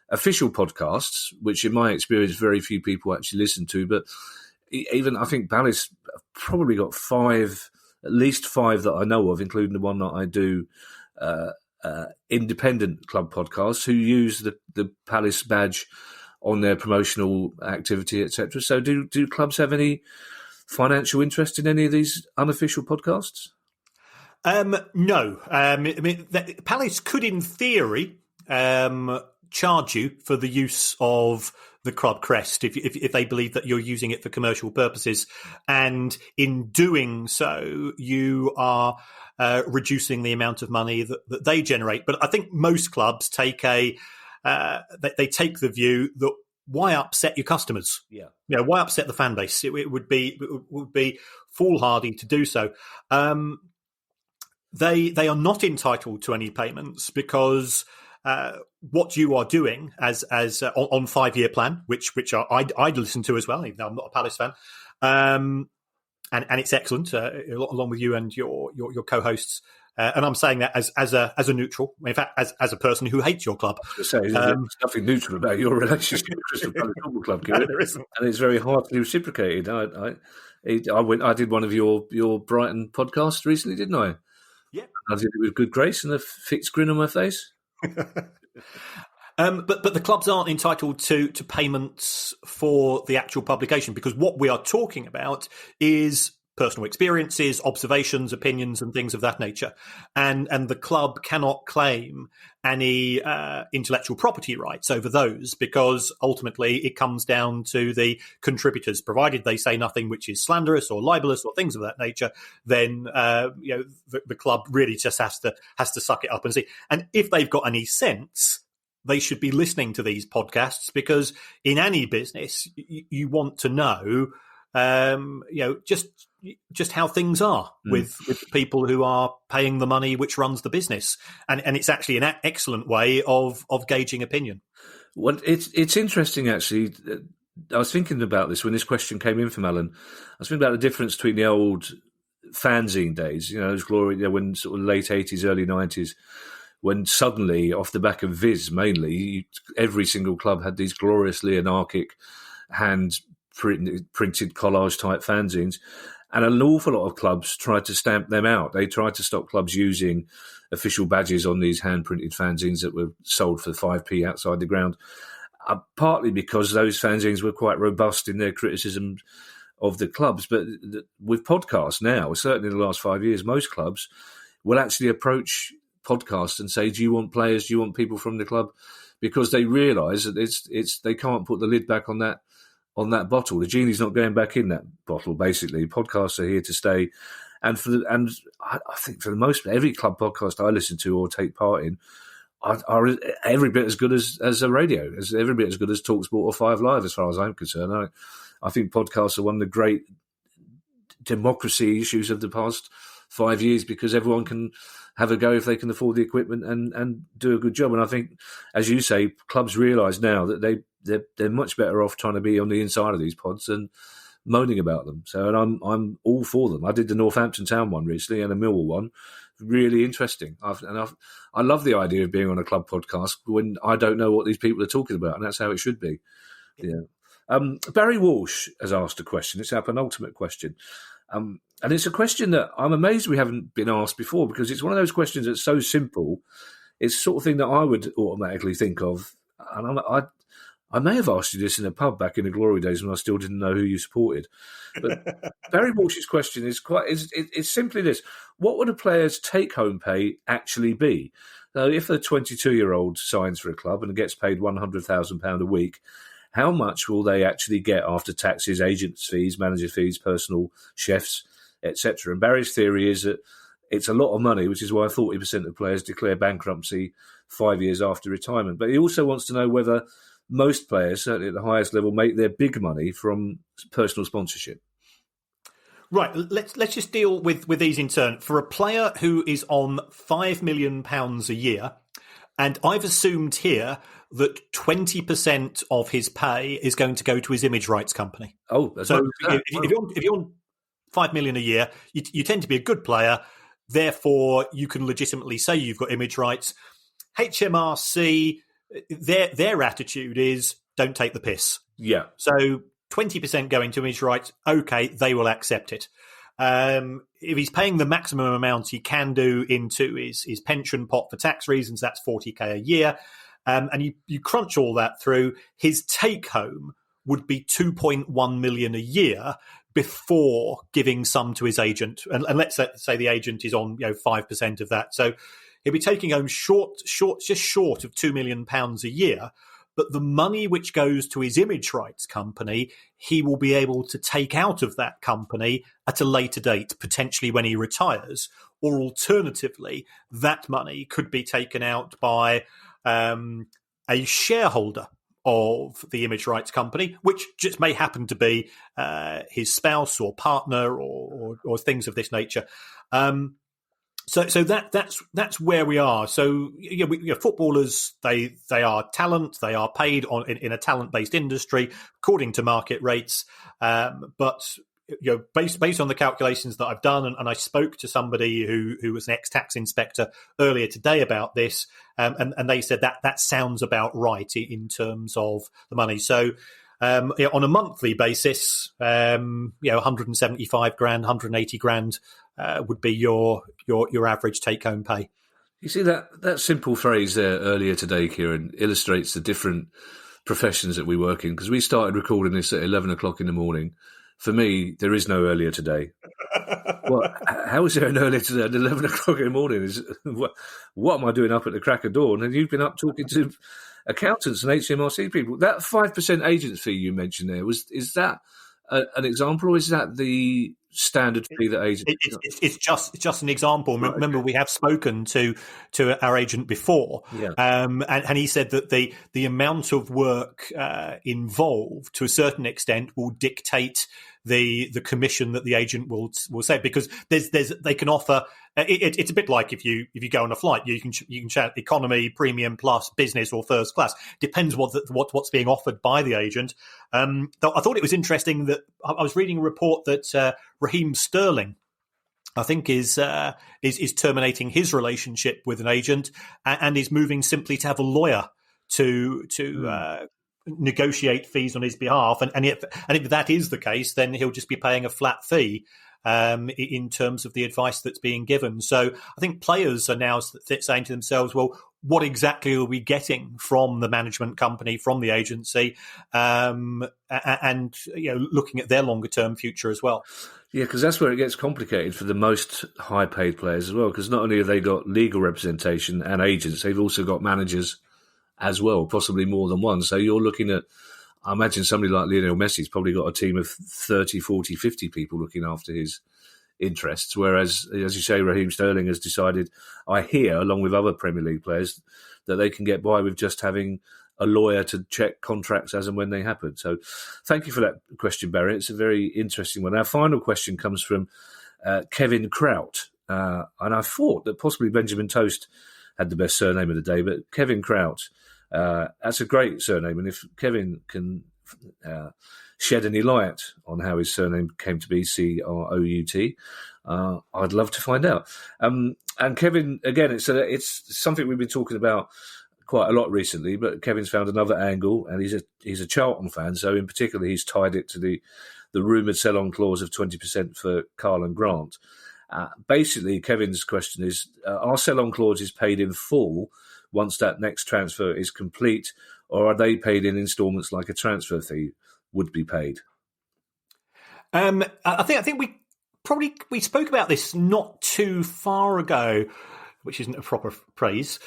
official podcasts, which in my experience very few people actually listen to. But even I think Palace probably got at least five that I know of, including the one that I do, independent club podcasts who use the Palace badge on their promotional activity, etc. So do clubs have any financial interest in any of these unofficial podcasts? No. I mean, Palace could, in theory, charge you for the use of the club crest if they believe that you're using it for commercial purposes, and in doing so, you are reducing the amount of money that they generate. But I think most clubs take they take the view that why upset your customers? Yeah, why upset the fan base? It would be foolhardy to do so. They are not entitled to any payments because what you are doing as on 5-year plan, which I'd listen to as well, even though I'm not a Palace fan, and it's excellent, along with you and your co-hosts. And I'm saying that as a neutral, in fact, as a person who hates your club. There's nothing neutral about your relationship with Crystal Palace Football Club, Kieran. No, there isn't, and it's very hardly reciprocated. I did one of your Brighton podcasts recently, didn't I? Yeah, I did it with good grace and a fixed grin on my face. But the clubs aren't entitled to payments for the actual publication, because what we are talking about is personal experiences, observations, opinions, and things of that nature. And the club cannot claim any intellectual property rights over those, because ultimately it comes down to the contributors. Provided they say nothing which is slanderous or libelous or things of that nature, then the club really just has to suck it up and see. And if they've got any sense, they should be listening to these podcasts, because in any business you want to know just how things are with people who are paying the money which runs the business, and it's actually an excellent way of gauging opinion. Well, it's interesting actually. I was thinking about this when this question came in from Alan. I was thinking about the difference between the old fanzine days, those glory, when sort of late 80s, early 90s, when suddenly off the back of Viz mainly, every single club had these gloriously anarchic hand printed collage type fanzines, and an awful lot of clubs tried to stamp them out. They tried to stop clubs using official badges on these hand printed fanzines that were sold for 5p outside the ground, partly because those fanzines were quite robust in their criticism of the clubs. But with podcasts now, certainly in the last 5 years, most clubs will actually approach podcasts and say, do you want players, do you want people from the club? Because they realise that it's they can't put the lid back on that bottle. The genie's not going back in that bottle, basically. Podcasts are here to stay. And I think for the most part, every club podcast I listen to or take part in are every bit as good as a radio, every bit as good as TalkSport or 5 Live, as far as I'm concerned. I think podcasts are one of the great democracy issues of the past 5 years, because everyone can have a go if they can afford the equipment and do a good job. And I think, as you say, clubs realise now that they're much better off trying to be on the inside of these pods than moaning about them. So, and I'm all for them. I did the Northampton Town one recently and a Millwall one. Really interesting. I love the idea of being on a club podcast when I don't know what these people are talking about, and that's how it should be. Yeah. Barry Walsh has asked a question. It's our penultimate question. And it's a question that I'm amazed we haven't been asked before, because it's one of those questions that's so simple. It's the sort of thing that I would automatically think of. And I may have asked you this in a pub back in the glory days when I still didn't know who you supported. But Barry Walsh's question is it's simply this: what would a player's take-home pay actually be? So, if a 22-year-old signs for a club and gets paid £100,000 a week, how much will they actually get after taxes, agents' fees, manager fees, personal chefs, etc.? And Barry's theory is that it's a lot of money, which is why 40% of players declare bankruptcy 5 years after retirement. But he also wants to know whether most players, certainly at the highest level, make their big money from personal sponsorship. Right, let's just deal with these in turn. For a player who is on £5 million a year, and I've assumed here that 20% of his pay is going to go to his image rights company. Oh, that's so if you're on $5 million a year, you tend to be a good player. Therefore, you can legitimately say you've got image rights. HMRC, their attitude is don't take the piss. Yeah. So 20% going to image rights, okay, they will accept it. If he's paying the maximum amount he can do into his pension pot for tax reasons, that's $40,000 a year. And you crunch all that through, his take home would be $2.1 million a year before giving some to his agent. And let's say the agent is on 5% of that. So he'll be taking home just short of £2 million a year. But the money which goes to his image rights company, he will be able to take out of that company at a later date, potentially when he retires. Or alternatively, that money could be taken out by a shareholder of the image rights company, which just may happen to be his spouse or partner or things of this nature. So that's where we are. So footballers, they are talent. They are paid in a talent-based industry according to market rates. But based on the calculations that I've done, and I spoke to somebody who was an ex-tax inspector earlier today about this, and they said that sounds about right in terms of the money. So on a monthly basis, 175 grand, 180 grand. Would be your average take-home pay. You see, that simple phrase there earlier today, Kieran, illustrates the different professions that we work in, because we started recording this at 11 o'clock in the morning. For me, there is no earlier today. How is there an earlier today at 11 o'clock in the morning? What am I doing up at the crack of dawn? And you've been up talking to accountants and HMRC people. That 5% agent fee you mentioned there, is that an example, or is that the standard fee that agents? It's just an example. Right, remember, we have spoken to our agent before, and he said that the amount of work involved, to a certain extent, will dictate the commission that the agent will say, because they can offer. It's a bit like if you go on a flight, you can chat economy, premium plus, business, or first class. Depends what's being offered by the agent. I thought it was interesting that I was reading a report that Raheem Sterling, I think, is terminating his relationship with an agent and is moving simply to have a lawyer to negotiate fees on his behalf. And if that is the case, then he'll just be paying a flat fee in terms of the advice that's being given. So I think players are now saying to themselves, well, what exactly are we getting from the management company, from the agency, and looking at their longer term future as well. Yeah, because that's where it gets complicated for the most high paid players as well, because not only have they got legal representation and agents, they've also got managers as well, possibly more than one. So you're looking at, I imagine somebody like Lionel Messi's probably got a team of 30, 40, 50 people looking after his interests, whereas, as you say, Raheem Sterling has decided, I hear, along with other Premier League players, that they can get by with just having a lawyer to check contracts as and when they happen. So thank you for that question, Barry. It's a very interesting one. Our final question comes from Kevin Kraut. And I thought that possibly Benjamin Toast had the best surname of the day, but Kevin Kraut, that's a great surname. And if Kevin can shed any light on how his surname came to be, Crout, I'd love to find out. And Kevin, again, it's something we've been talking about quite a lot recently, but Kevin's found another angle, and he's a Charlton fan, so in particular he's tied it to the rumoured sell-on clause of 20% for Karlan Grant. Basically, Kevin's question is, are sell-on clauses paid in full once that next transfer is complete, or are they paid in instalments like a transfer fee would be paid? I think we spoke about this not too far ago, which isn't a proper phrase.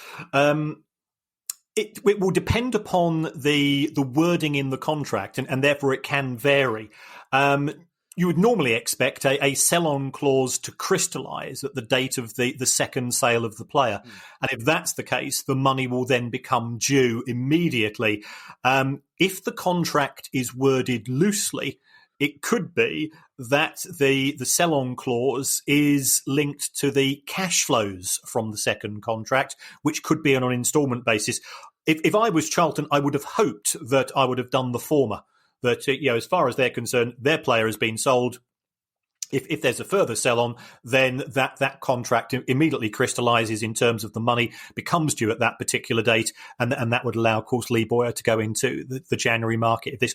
It will depend upon the wording in the contract, and therefore it can vary. You would normally expect a sell-on clause to crystallise at the date of the second sale of the player. And if that's the case, the money will then become due immediately. If the contract is worded loosely, it could be that the sell-on clause is linked to the cash flows from the second contract, which could be on an instalment basis. If I was Charlton, I would have hoped that I would have done the former. That, as far as they're concerned, their player has been sold. If there's a further sell-on, then that contract immediately crystallises in terms of the money, becomes due at that particular date, and that would allow, of course, Lee Boyer to go into the January market if this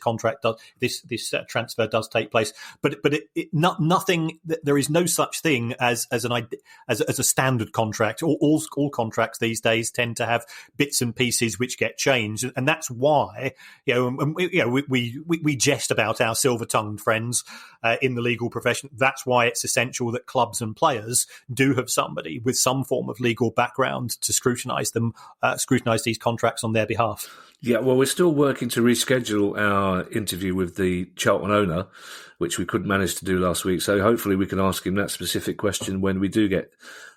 transfer does take place. But nothing. There is no such thing as a standard contract. All contracts these days tend to have bits and pieces which get changed, and that's why we jest about our silver-tongued friends in the legal profession. That's why it's essential that clubs and players do have somebody with some form of legal background to scrutinise these contracts on their behalf. Yeah, well, we're still working to reschedule our interview with the Charlton owner, which we couldn't manage to do last week. So hopefully we can ask him that specific question when we do get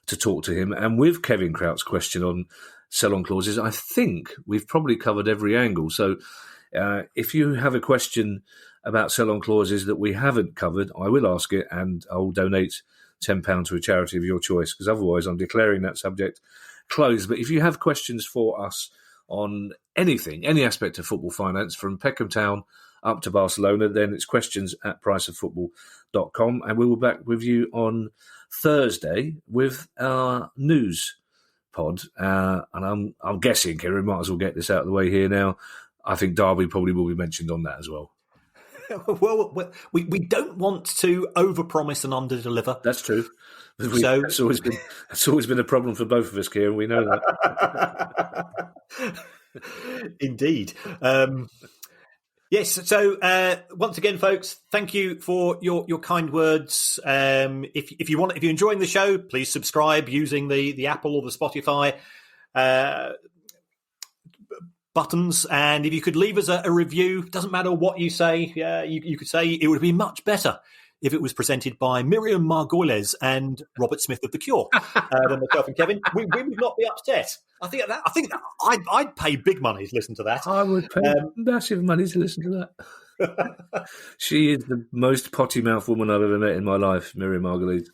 to talk to him. And with Kevin Kraut's question on sell-on clauses, I think we've probably covered every angle. So if you have a question about sell-on clauses that we haven't covered, I will ask it, and I'll donate £10 to a charity of your choice, because otherwise I'm declaring that subject closed. But if you have questions for us on anything, any aspect of football finance, from Peckham Town up to Barcelona, then it's questions@priceoffootball.com, and we will be back with you on Thursday with our news pod. And I'm guessing, Kieran, might as well get this out of the way here now. I think Derby probably will be mentioned on that as well. Well, we don't want to overpromise and underdeliver. That's true. That's always been a problem for both of us, Kieran. We know that. Indeed. Yes. So once again, folks, thank you for your kind words. If you're enjoying the show, please subscribe using the Apple or the Spotify buttons, and if you could leave us a review, doesn't matter what you say, you could say it would be much better if it was presented by Miriam Margolyes and Robert Smith of The Cure than myself and Kevin. We would not be upset. I think I'd pay big money to listen to that. I would pay massive money to listen to that. She is the most potty mouth woman I've ever met in my life, Miriam Margolyes.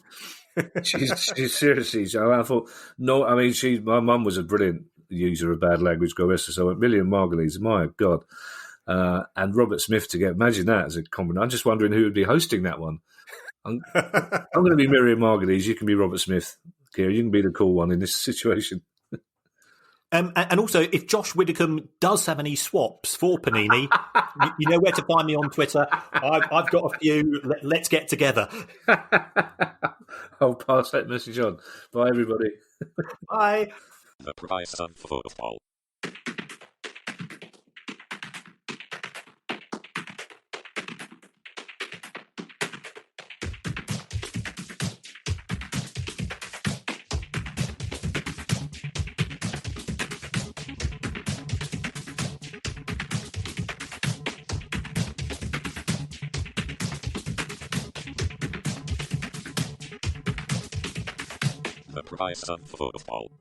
She's seriously. I thought no. I mean, my mum was a brilliant user of bad language, go rest. So Miriam Margolyes, my God, and Robert Smith to get. Imagine that as a combination. I'm just wondering who would be hosting that one. I'm going to be Miriam Margolyes. You can be Robert Smith. Kieran, you can be the cool one in this situation. And also, if Josh Widdicombe does have any swaps for Panini, you know where to find me on Twitter. I've got a few. Let's get together. I'll pass that message on. Bye, everybody. Bye. The price of football. The price of football.